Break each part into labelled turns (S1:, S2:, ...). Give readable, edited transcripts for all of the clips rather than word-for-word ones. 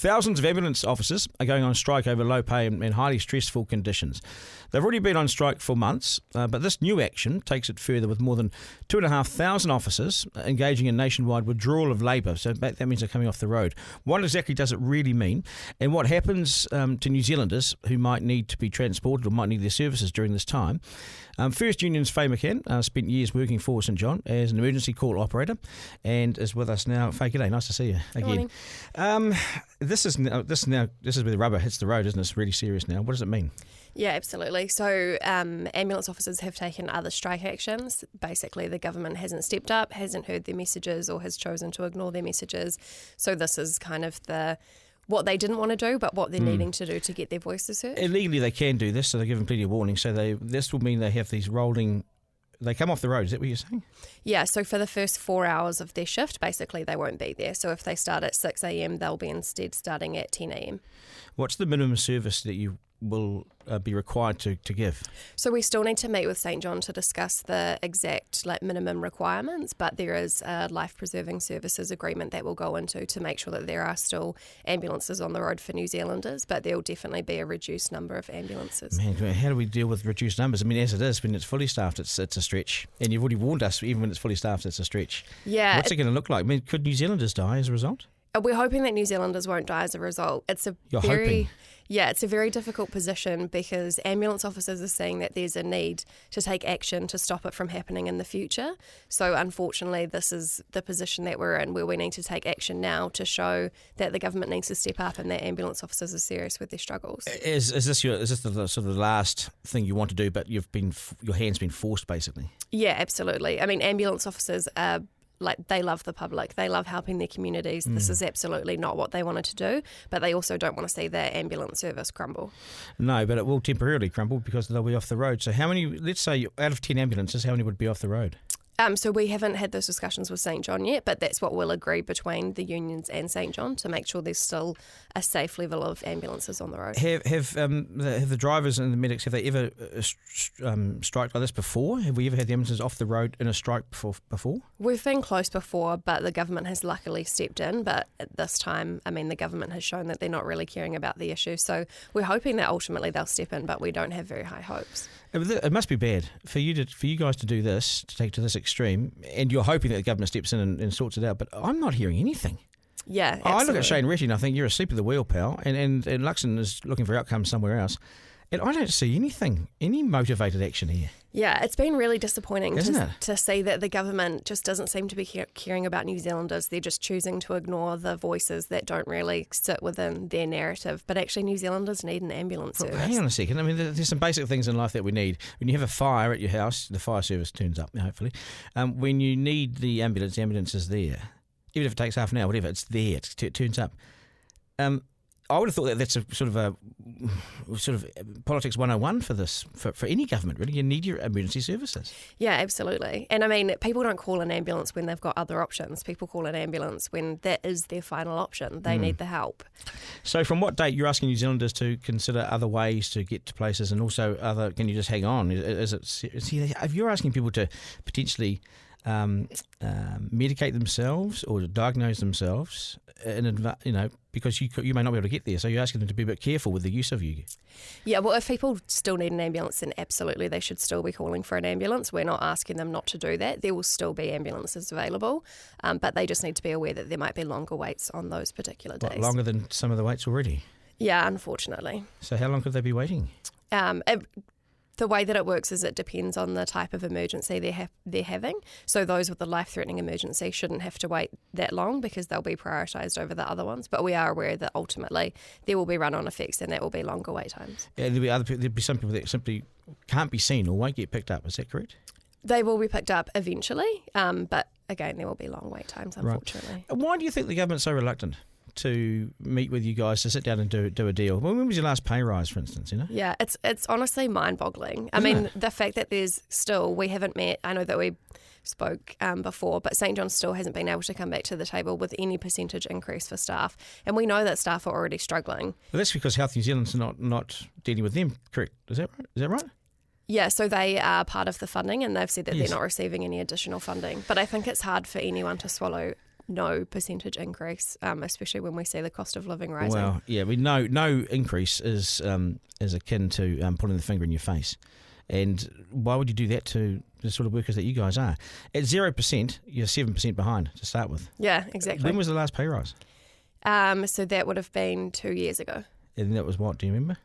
S1: Thousands of ambulance officers are going on strike over low pay and highly stressful conditions. They've already been on strike for months, but this new action takes it further with more than 2,500 officers engaging in nationwide withdrawal of labour. So that means they're coming off the road. What exactly does it really mean? And what happens to New Zealanders who might need to be transported or might need their services during this time? First Union's Faye McCann spent years working for St John as an emergency call operator and is with us now. Faye, g'day, nice to see you again. This is where the rubber hits the road, isn't it? It's really serious now. What does it mean?
S2: Yeah, absolutely. So ambulance officers have taken other strike actions. Basically, the government hasn't stepped up, hasn't heard their messages, or has chosen to ignore their messages. So this is kind of what they didn't want to do, but what they're needing to do to get their voices heard.
S1: Illegally, they can do this, so they're given plenty of warning. So this will mean they have these rolling. They come off the road, is that what you're saying?
S2: Yeah, so for the first 4 hours of their shift, basically they won't be there. So if they start at 6 a.m, they'll be instead starting at 10 a.m.
S1: What's the minimum service that you will be required to give?
S2: So we still need to meet with St John to discuss the exact minimum requirements, but there is a life-preserving services agreement that we'll go into to make sure that there are still ambulances on the road for New Zealanders, but there will definitely be a reduced number of ambulances.
S1: Man, how do we deal with reduced numbers? I mean, as it is, when it's fully staffed, it's a stretch. And you've already warned us, even when it's fully staffed, it's a stretch.
S2: Yeah.
S1: What's it going to look like? I mean, could New Zealanders die as a result?
S2: We're hoping that New Zealanders won't die as a result.
S1: You're hoping?
S2: Yeah, it's a very difficult position because ambulance officers are saying that there's a need to take action to stop it from happening in the future. So unfortunately, this is the position that we're in, where we need to take action now to show that the government needs to step up and that ambulance officers are serious with their struggles. Is
S1: this the sort of the last thing you want to do, but your hand's been forced, basically?
S2: Yeah, absolutely. I mean, ambulance officers are they love the public. They love helping their communities. This is absolutely not what they wanted to do, but they also don't want to see their ambulance service crumble. No,
S1: but it will temporarily crumble because they'll be off the road. So how many, let's say out of 10 ambulances, how many would be off the road?
S2: So we haven't had those discussions with St John yet, but that's what we'll agree between the unions and St John to make sure there's still a safe level of ambulances on the road.
S1: Have the drivers and the medics, have they ever striked like this before? Have we ever had the ambulances off the road in a strike before?
S2: We've been close before, but the government has luckily stepped in. But at this time, I mean, the government has shown that they're not really caring about the issue. So we're hoping that ultimately they'll step in, but we don't have very high hopes.
S1: It must be bad for you guys to do this, to take to this extreme, and you're hoping that the government steps in and sorts it out. But I'm not hearing anything.
S2: Yeah, absolutely.
S1: I look at Shane Retty and I think you're asleep at the wheel, pal, and Luxon is looking for outcomes somewhere else. And I don't see any motivated action here.
S2: Yeah, it's been really disappointing
S1: to
S2: see that the government just doesn't seem to be caring about New Zealanders. They're just choosing to ignore the voices that don't really sit within their narrative. But actually, New Zealanders need an ambulance service.
S1: Hang on a second. I mean, there's some basic things in life that we need. When you have a fire at your house, the fire service turns up, hopefully. When you need the ambulance is there. Even if it takes half an hour, whatever, it's there. It turns up. I would have thought that that's a sort of politics 101 for this, for any government, really. You need your emergency services.
S2: Yeah, absolutely. And I mean, people don't call an ambulance when they've got other options. People call an ambulance when that is their final option. They need the help. So
S1: from what date you're asking New Zealanders to consider other ways to get to places, and also can you just hang on? If you're asking people to potentially medicate themselves or diagnose themselves because you may not be able to get there, so you're asking them to be a bit careful with the use of you.
S2: Yeah, well, if people still need an ambulance, then absolutely they should still be calling for an ambulance. We're not asking them not to do that. There will still be ambulances available, but they just need to be aware that there might be longer waits on those particular days.
S1: Longer than some of the waits already?
S2: Yeah, unfortunately.
S1: So how long could they be waiting?
S2: The way that it works is it depends on the type of emergency they're having. So those with the life-threatening emergency shouldn't have to wait that long because they'll be prioritised over the other ones. But we are aware that ultimately there will be run-on effects and that will be longer wait times.
S1: Yeah, there'll be some people that simply can't be seen or won't get picked up. Is that correct?
S2: They will be picked up eventually, but again, there will be long wait times, unfortunately.
S1: Right. Why do you think the government's so reluctant to meet with you guys to sit down and do a deal? When was your last pay rise, for instance? Yeah,
S2: it's honestly mind-boggling. I mean, the fact that we haven't met. I know that we spoke before, but St John's still hasn't been able to come back to the table with any percentage increase for staff, and we know that staff are already struggling.
S1: Well, that's because Health New Zealand's not dealing with them, correct? Is that right?
S2: Yeah, so they are part of the funding, and they've said that they're not receiving any additional funding. But I think it's hard for anyone to swallow no percentage increase, especially when we see the cost of living rising.
S1: Well, yeah, no increase is akin to putting the finger in your face. And why would you do that to the sort of workers that you guys are? At 0%, you're 7% behind to start with.
S2: Yeah, exactly.
S1: When was the last pay rise?
S2: So that would have been 2 years ago.
S1: And that was what? Do you remember?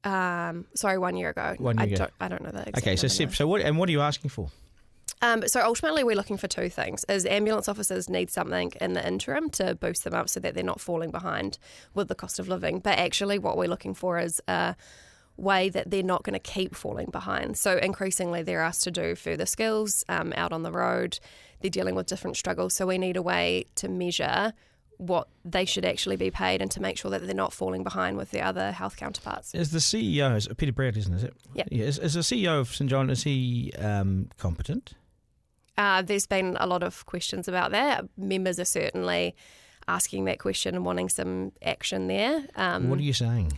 S2: 1 year ago.
S1: 1 year ago.
S2: I don't know that exact
S1: Okay, so what are you asking for?
S2: So ultimately we're looking for two things. Is ambulance officers need something in the interim to boost them up so that they're not falling behind with the cost of living. But actually what we're looking for is a way that they're not going to keep falling behind. So increasingly they're asked to do further skills out on the road. They're dealing with different struggles. So we need a way to measure what they should actually be paid and to make sure that they're not falling behind with their other health counterparts.
S1: Is the CEO, Peter Brad, isn't it?
S2: Yep.
S1: Yeah. Is the CEO of St John, is he competent?
S2: There's been a lot of questions about that. Members are certainly asking that question and wanting some action there.
S1: What are you saying?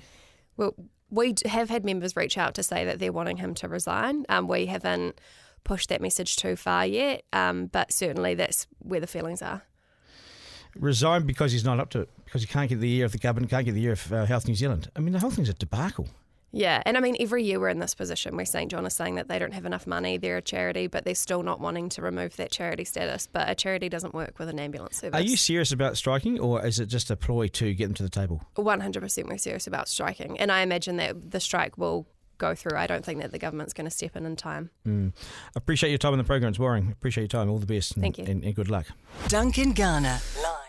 S2: Well, we have had members reach out to say that they're wanting him to resign. We haven't pushed that message too far yet, but certainly that's where the feelings are.
S1: Resign because he's not up to it, because he can't get the ear of the government, can't get the ear of Health New Zealand. I mean, the whole thing's a debacle.
S2: Yeah, and I mean, every year we're in this position where St John is saying that they don't have enough money, they're a charity, but they're still not wanting to remove that charity status. But a charity doesn't work with an ambulance service.
S1: Are you serious about striking, or is it just a ploy to get them to the table?
S2: 100% we're serious about striking, and I imagine that the strike will go through. I don't think that the government's going to step in time.
S1: I appreciate your time on the program. It's worrying. Appreciate your time. All the best.
S2: Thank you.
S1: And good luck.
S3: Duncan, Garner, live.